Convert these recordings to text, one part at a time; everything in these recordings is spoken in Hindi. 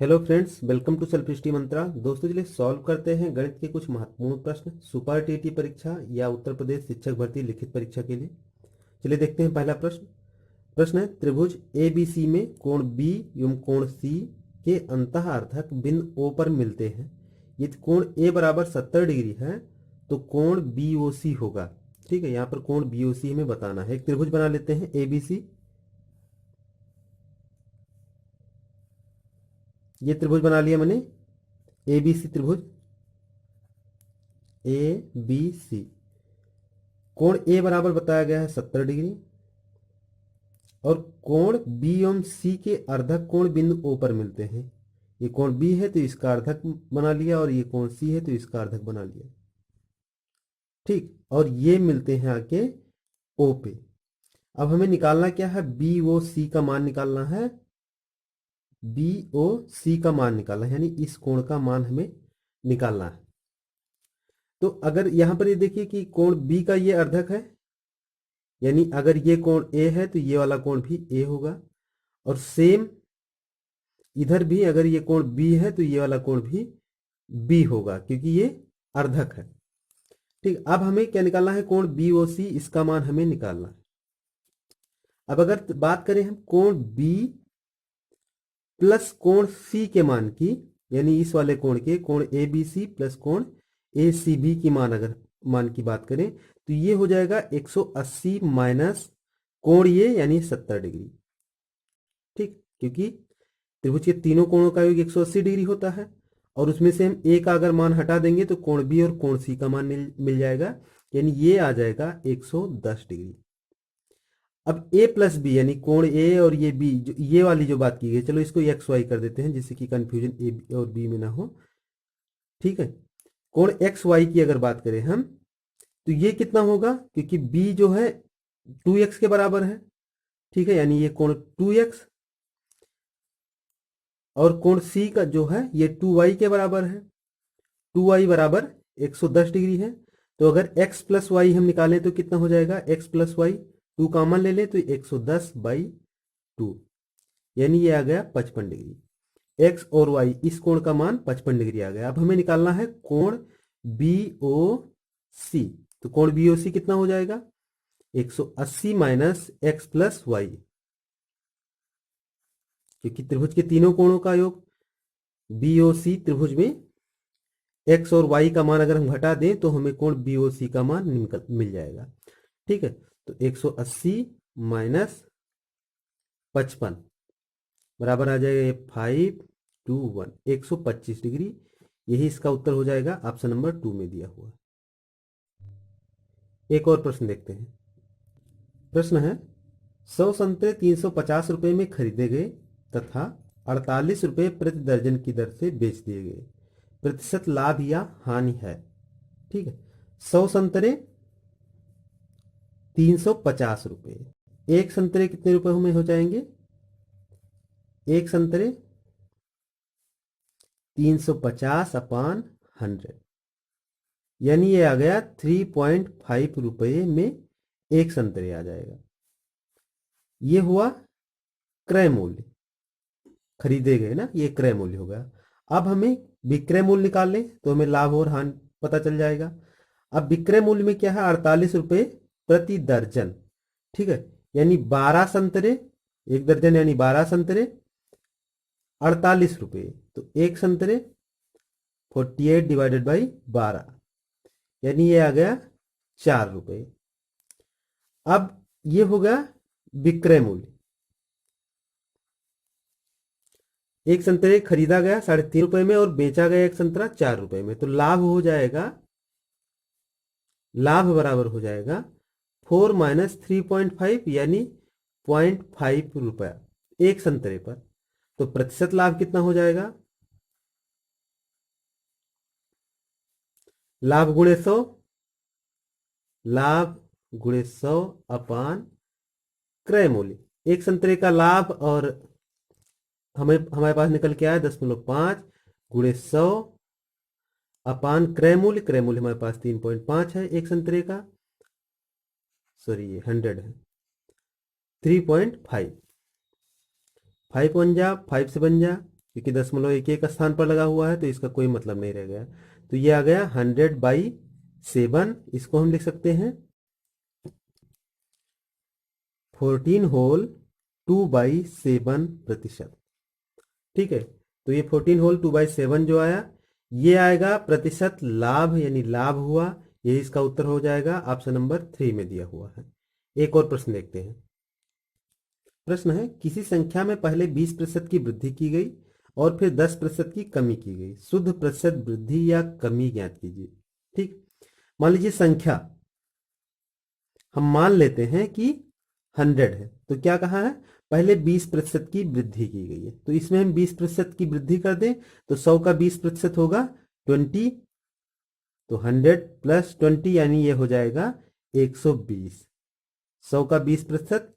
Hello friends, welcome to self steam Mantra. दोस्तों, चलिए सॉल्व करते हैं गणित के कुछ महत्वपूर्ण प्रश्न सुपर टीटी परीक्षा या उत्तर प्रदेश शिक्षक भर्ती लिखित परीक्षा के लिए। चलिए देखते हैं पहला प्रश्न। प्रश्न है, त्रिभुज ए बी सी में कोण बी एवं कोण सी के अंतःअर्थक बिंदु ओ पर मिलते हैं। यदि कोण ए बराबर 70 डिग्री है तो कोण बी ओ सी होगा। ठीक है, यहाँ पर कोण बी ओ सी हमें बताना है। एक त्रिभुज बना लेते हैं ए बी सी। ये त्रिभुज बना लिया मैंने, ए बी सी त्रिभुज। ए बी सी कोण ए बराबर बताया गया है 70 डिग्री और कोण बी एवं सी के अर्धक कोण बिंदु ओ पर मिलते हैं। ये कोण बी है तो इसका अर्धक बना लिया और ये कोण सी है तो इसका अर्धक बना लिया। ठीक, और ये मिलते हैं आके ओ पे। अब हमें निकालना क्या है, बी ओ सी का मान निकालना है। बी ओ सी का मान निकालना है, यानी इस कोण का मान हमें निकालना है। तो अगर यहां पर ये देखिए कि कोण बी का ये अर्धक है, यानी अगर ये कोण ए है तो ये वाला कोण भी ए होगा। और सेम इधर भी अगर ये कोण बी है तो ये वाला कोण भी बी होगा, क्योंकि ये अर्धक है। ठीक, अब हमें क्या निकालना है, कोण बी ओ सी, इसका मान हमें निकालना है। अब अगर बात करें हम कोण बी प्लस कोण सी के मान की, यानी इस वाले कोण के, कोण ए बी सी प्लस कोण ए सी बी की मान की बात करें तो ये हो जाएगा 180 माइनस कोण ये यानी 70 डिग्री। ठीक, क्योंकि त्रिभुज के तीनों कोणों का योग 180 डिग्री होता है और उसमें से हम ए का अगर मान हटा देंगे तो कोण बी और कोण सी का मान मिल जाएगा, यानी ये आ जाएगा 110 डिग्री। अब ए प्लस बी यानी कोण ए और ये बी, जो ये वाली जो बात की गई, चलो इसको एक्स वाई कर देते हैं जिससे कि कंफ्यूजन ए और बी में ना हो। ठीक है, कोण एक्स वाई की अगर बात करें हम तो ये कितना होगा, क्योंकि बी जो है 2x के बराबर है। ठीक है, यानी ये कोण 2x और कोण सी का जो है ये 2y के बराबर है। 2y बराबर 110 डिग्री है। तो अगर x प्लस वाई हम निकालें तो कितना हो जाएगा, x प्लस वाई 2 कॉमन ले ले तो 110/2, यानी ये आ गया 55 डिग्री। x और y इस कोण का मान 55 डिग्री आ गया। अब हमें निकालना है कोण बी ओ सी। तो कोण बी ओ सी कितना हो जाएगा, 180 माइनस एक्स प्लस वाई, क्योंकि त्रिभुज के तीनों कोणों का योग बी ओ सी त्रिभुज में एक्स और वाई का मान अगर हम घटा दें तो हमें कोण बी ओ सी का मान मिल जाएगा। ठीक है, तो 180 माइनस 55 बराबर आ जाएगा 521, 125 डिग्री। यही इसका उत्तर हो जाएगा ऑप्शन नंबर 2 में दिया हुआ। एक और प्रश्न देखते हैं। प्रश्न है, 100 संतरे 350 रुपए में खरीदे गए तथा 48 रुपए प्रति दर्जन की दर से बेच दिए गए। प्रतिशत लाभ या हानि है। ठीक है, 100 संतरे 350 रुपए, एक संतरे कितने रुपए में हो जाएंगे, एक संतरे 350 अपान 100, यानी ये आ गया 3.5 रुपए में एक संतरे आ जाएगा। ये हुआ क्रय मूल्य, खरीदे गए ना, ये क्रय मूल्य हो गया। अब हमें विक्रय मूल्य निकाल लें तो हमें लाभ और हानि पता चल जाएगा। अब विक्रय मूल्य में क्या है, 48 रुपए प्रति दर्जन। ठीक है, यानी 12 संतरे, एक दर्जन यानी 12 संतरे 48 रुपए, तो एक संतरे 48/12, यानी ये आ गया 4 रुपए। अब ये हो गया विक्रय मूल्य। एक संतरे खरीदा गया 3.5 रुपए में और बेचा गया एक संतरा 4 रुपए में, तो लाभ हो जाएगा, लाभ बराबर हो जाएगा 4 माइनस 3.5 यानी 0.5 रुपया एक संतरे पर। तो प्रतिशत लाभ कितना हो जाएगा, लाभ गुणे 100, लाभ गुणे 100 अपान क्रय मूल्य। एक संतरे का लाभ और हमारे पास निकल के आया 10.5 गुणे 100 अपान क्रय मूल्य। क्रय मूल्य हमारे पास 3.5 है एक संतरे का, सॉरी ये 100 है, 3.5, 5 1 जा 5 से बन जा क्योंकि दशमलव एक एक स्थान पर लगा हुआ है तो इसका कोई मतलब नहीं रह गया। तो ये आ गया 100/7। इसको हम लिख सकते हैं 14 होल 2/7%। ठीक है, तो ये 14 होल 2/7 जो आया ये आएगा प्रतिशत लाभ, यानी लाभ हुआ। ये इसका उत्तर हो जाएगा ऑप्शन नंबर 3 में दिया हुआ है। एक और प्रश्न देखते हैं। प्रश्न है, किसी संख्या में पहले 20% की वृद्धि की गई और फिर 10% की कमी की गई, शुद्ध प्रतिशत वृद्धि या कमी ज्ञात कीजिए। ठीक, मान लीजिए संख्या हम मान लेते हैं कि 100 है, तो क्या कहा है, पहले 20% की वृद्धि की गई है, तो इसमें हम 20% की वृद्धि कर दें तो 100 का 20% होगा 20, तो 100 प्लस 20 यानी ये हो जाएगा 120। 100 का 20%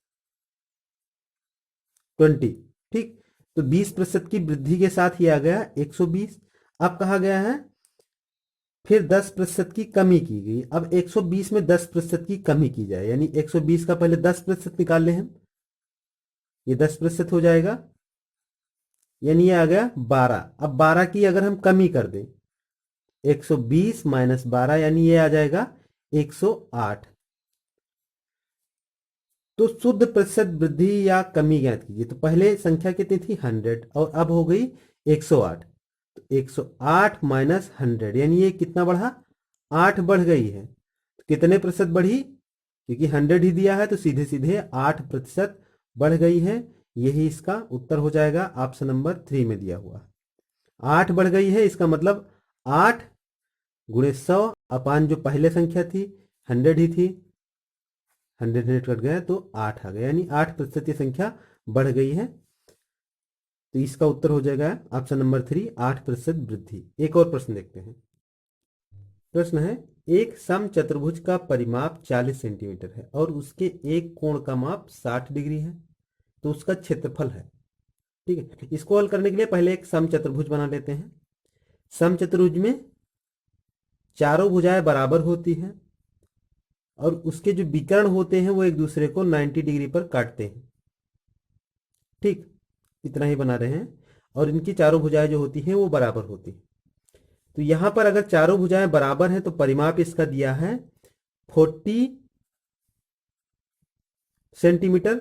20। ठीक, तो 20% की वृद्धि के साथ ये आ गया 120। अब कहा गया है फिर 10% की कमी की गई। अब 120 में 10% की कमी की जाए, यानी 120 का पहले 10% निकाल लें हम, ये 10% हो जाएगा, यानी ये आ गया 12। अब 12 की अगर हम कमी कर दें 120 माइनस 12 यानी ये आ जाएगा 108। तो शुद्ध प्रतिशत वृद्धि या कमी ज्ञात कीजिए। तो पहले संख्या कितनी थी 100 और अब हो गई 108। तो 108 माइनस 100 यानी ये कितना बढ़ा, 8 बढ़ गई है। तो कितने प्रतिशत बढ़ी, क्योंकि 100 ही दिया है तो सीधे सीधे 8% बढ़ गई है। यही इसका उत्तर हो जाएगा ऑप्शन नंबर 3 में दिया हुआ। 8 बढ़ गई है, इसका मतलब 8 गुणे 100 अपान जो पहले संख्या थी 100 ही थी, 100 कट गया तो 8 आ गया, यानी 8% ये संख्या बढ़ गई है। तो इसका उत्तर हो जाएगा ऑप्शन नंबर 3, 8% वृद्धि। एक और प्रश्न देखते हैं। प्रश्न है, एक समचतुर्भुज का परिमाप 40 सेंटीमीटर है और उसके एक कोण का माप 60 डिग्री है, तो उसका क्षेत्रफल है। ठीक है, इसको हल करने के लिए पहले एक समचतुर्भुज बना लेते हैं। समचतुर्भुज में चारों भुजाएं बराबर होती हैं और उसके जो विकर्ण होते हैं वो एक दूसरे को 90 डिग्री पर काटते हैं। ठीक, इतना ही बना रहे हैं, और इनकी चारों भुजाएं जो होती हैं वो बराबर होती हैं। तो यहां पर अगर चारों भुजाएं बराबर हैं तो परिमाप इसका दिया है 40 सेंटीमीटर,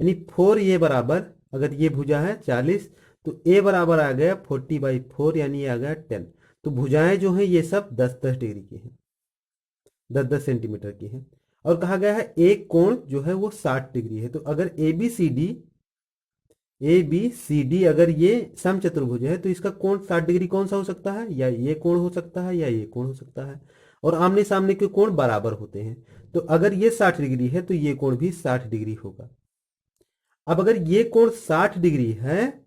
यानी 4 ये बराबर, अगर ये भुजा है 40 तो ए बराबर आ गया 40/4 यानी ये आ गया 10। तो भुजाएं जो हैं ये सब 10-10 डिग्री की हैं, 10-10 सेंटीमीटर की हैं। और कहा गया है एक कोण जो है वो 60 डिग्री है। तो अगर ए बी सी डी अगर ये समचतुर्भुज है तो इसका कोण 60 डिग्री कौन सा हो सकता है, या ये कोण हो सकता है या ये कोण हो सकता है। और आमने सामने के कोण बराबर होते हैं, तो अगर ये 60 डिग्री है तो ये कोण भी 60 डिग्री होगा। अब अगर ये कोण 60 डिग्री है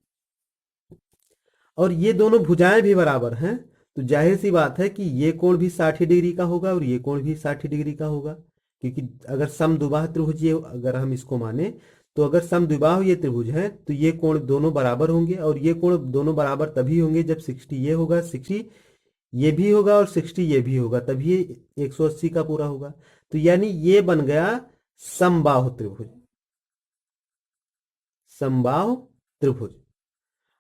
और ये दोनों भुजाएं भी बराबर हैं तो जाहिर सी बात है कि ये कोण भी 60 डिग्री का होगा और ये कोण भी 60 डिग्री का होगा, क्योंकि अगर समद्विबाह त्रिभुज ये अगर हम इसको माने तो अगर समद्विबाह ये त्रिभुज है तो ये कोण दोनों बराबर होंगे, और ये कोण दोनों बराबर तभी होंगे जब 60 ये होगा, 60 ये भी होगा और 60 ये भी होगा, तभी ये 180 का पूरा होगा। तो यानी ये बन गया समबाहु त्रिभुज, समबाहु त्रिभुज।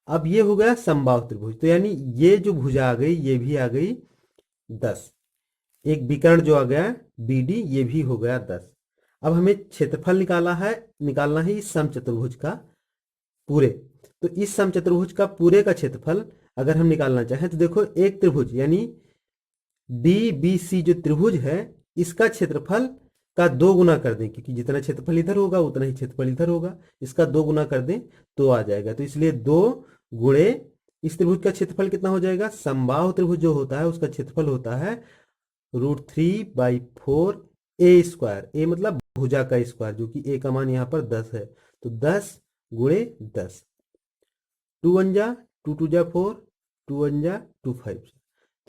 अब ये हो गया समबाहु त्रिभुज, तो यानी ये जो भुजा आ गई ये भी आ गई 10, एक विकर्ण जो आ गया BD ये भी हो गया 10। अब हमें क्षेत्रफल निकालना है इस समचतुर्भुज का पूरे। तो इस समचतुर्भुज का पूरे का क्षेत्रफल अगर हम निकालना चाहें तो देखो, एक त्रिभुज यानी DBC जो त्रिभुज है इसका क्षेत्रफल का 2 गुना कर दें, क्योंकि जितना क्षेत्रफल इधर होगा उतना ही क्षेत्रफल इधर होगा, इसका 2 गुना कर दें तो आ जाएगा। तो इसलिए 2 गुणे इस त्रिभुज का क्षेत्रफल कितना हो जाएगा, समबाहु त्रिभुज जो होता है उसका क्षेत्रफल होता है √3/4 ए स्क्वायर। ए मतलब भुजा का स्क्वायर, जो कि ए का मान यहाँ पर 10 है, तो 10 गुणे 10, 2 1 जा 2 2 जा 4, 2 1 जा 2 5,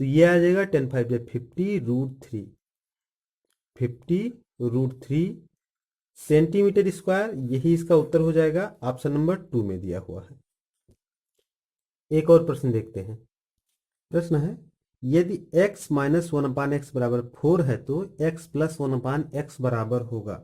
तो ये आ जाएगा 10 5 जा 50 √3 सेंटीमीटर स्क्वायर। यही इसका उत्तर हो जाएगा, ऑप्शन नंबर 2 में दिया हुआ है। एक और प्रश्न देखते हैं। प्रश्न है, यदि x - 1/x बराबर 4 है तो x + 1/x बराबर होगा।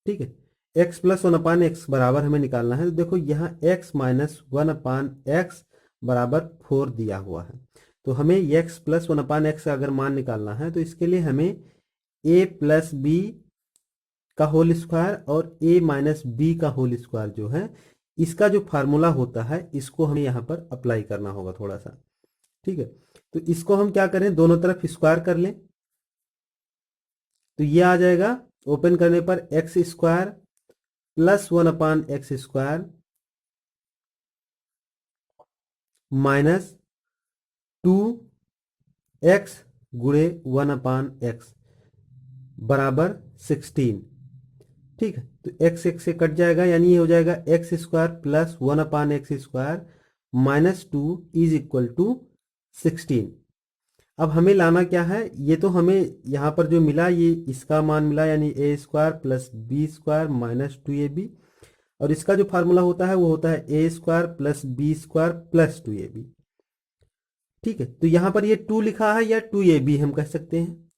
ठीक है, एक्स प्लस 1/x बराबर हमें निकालना है। तो देखो यहाँ x माइनस 1/x बराबर 4 दिया हुआ है। तो हमें x प्लस 1/x का अगर मान निकालना है तो इसके लिए हमें a प्लस बी का होल स्क्वायर और a माइनस बी का होल स्क्वायर जो है, इसका जो फार्मूला होता है इसको हमें यहाँ पर अप्लाई करना होगा थोड़ा सा। ठीक है, तो इसको हम क्या करें, दोनों तरफ स्क्वायर कर लें। तो ये आ जाएगा, ओपन करने पर x square plus 1/x square minus 2x गुणे 1/x बराबर 16। ठीक है, तो x x से कट जाएगा, यानी ये हो जाएगा x square plus 1/x square minus 2 is equal to 16। अब हमें लाना क्या है, ये तो हमें यहाँ पर जो मिला ये इसका मान मिला, यानी a square plus b square minus 2ab, और इसका जो फार्मूला होता है वो होता है a square plus b square plus 2ab। ठीक है, तो यहाँ पर ये 2 लिखा है या 2ab हम कह सकते हैं।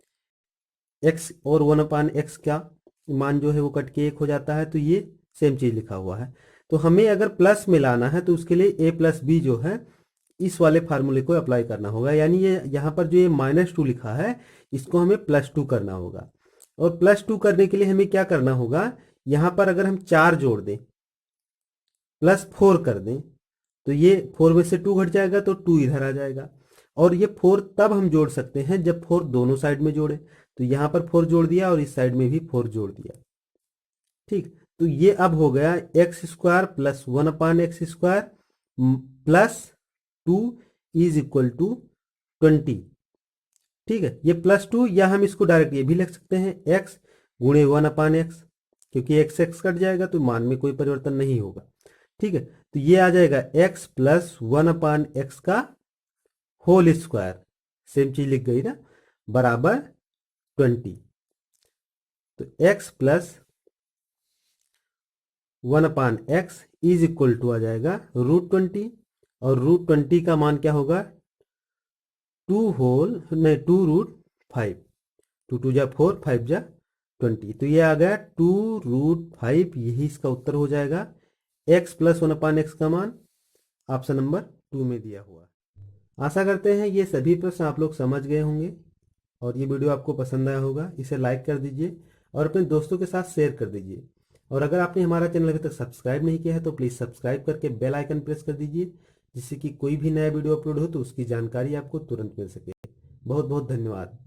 x और 1/x का मान जो है वो कट के 1 हो जाता है, तो ये सेम चीज लिखा हुआ है। तो हमें अगर प्लस में लाना है तो उसके लिए a प्लस बी जो है इस वाले फार्मूले को अप्लाई करना होगा, यानी ये यहाँ पर जो ये -2 लिखा है इसको हमें +2 करना होगा। और +2 करने के लिए हमें क्या करना होगा, यहाँ पर अगर हम 4 जोड़ दें +4 कर दें तो ये 4 में से 2 घट जाएगा तो 2 इधर आ जाएगा। और ये 4 तब हम जोड़ सकते हैं जब 4 दोनों साइड में जोड़े। तो यहाँ पर 4 जोड़ दिया और इस साइड में भी 4 जोड़ दिया। ठीक, तो ये अब हो गया x square plus 1/x square plus 2 is equal to 20। ठीक है, ये +2, या हम इसको डायरेक्ट ये भी लिख सकते हैं x गुणे 1/x, क्योंकि x x कट जाएगा तो मान में कोई परिवर्तन नहीं होगा। ठीक है, तो ये आ जाएगा x प्लस 1/x का होल स्क्वायर, सेम चीज लिख गई ना, बराबर 20। तो x plus 1/x is equal to आ जाएगा √20, और √20 का मान क्या होगा, 2√5, 2 2 जा 4, 5 जा 20, तो ये आ गया 2√5, यही इसका उत्तर हो जाएगा। x प्लस 1/x का मान ऑप्शन नंबर 2 में दिया हुआ है। आशा करते हैं ये सभी प्रश्न आप लोग समझ गए होंगे और ये वीडियो आपको पसंद आया होगा। इसे लाइक कर दीजिए और अपने दोस्तों के साथ शेयर कर दीजिए। और अगर आपने हमारा चैनल अभी तक सब्सक्राइब नहीं किया है तो प्लीज़ सब्सक्राइब करके बेल आइकन प्रेस कर दीजिए, जिससे कि कोई भी नया वीडियो अपलोड हो तो उसकी जानकारी आपको तुरंत मिल सके। बहुत बहुत धन्यवाद।